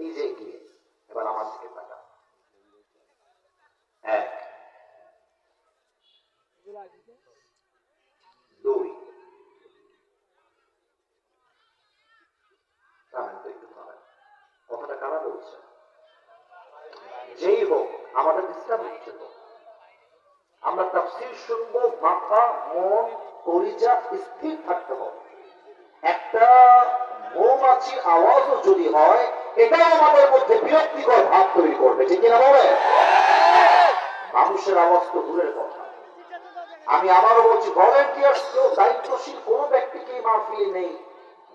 নিজে গিয়ে এবার আমার দিকে তাকা। 1 2 কথাটা কারা বলছে? যেই হোক আমাদের ডিস্টার্ব হচ্ছে তো। আমরা তাফসীর শুনবো, মাথা মন কলিজা স্থির থাকতে হবে। একটা মৌমাছি আওয়াজও যদি হয় এটাও আমাদের মধ্যে বিরক্তিকর ভাব তৈরি করবে, ঠিক কিনা বলে? মানুষের আওয়াজ তো দূরের কথা। আমি আবারও বলছি, ভলেন্টিয়ার্স কেউ দায়িত্বশীল কোন ব্যক্তিকে মাহফিলে নেই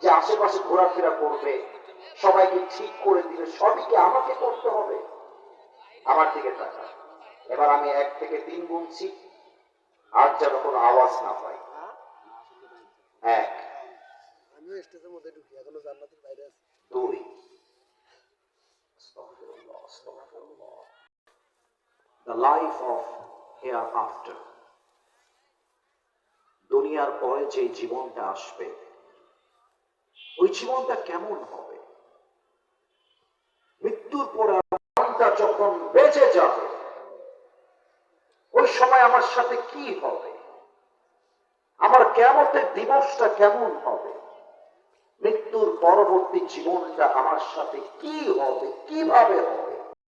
যে আশেপাশে ঘোরাফেরা করবে, সবাইকে ঠিক করে দিবে, সবই কি আমাকে করতে হবে? আমার দিকে তাকা। এবার আমি 1 থেকে 3 গুনছি, আর যেন কোনো আওয়াজ না পাই। 1 আমিও স্টেজের মধ্যে ঢুকি, এখনো জান্নাতের বাইরে আছি। 2 The life of hereafter, দুনিয়ার পরে যে জীবনটা আসবে ওই জীবনটা কেমন হবে? মৃত্যুর পরে জীবনটা যখন বেঁচে যাবে ওই সময় আমার সাথে কি হবে? আমার কিয়ামতের দিবসটা কেমন হবে? মৃত্যুর পরবর্তী জীবনটা আমার সাথে কি হবে, কিভাবে হবে?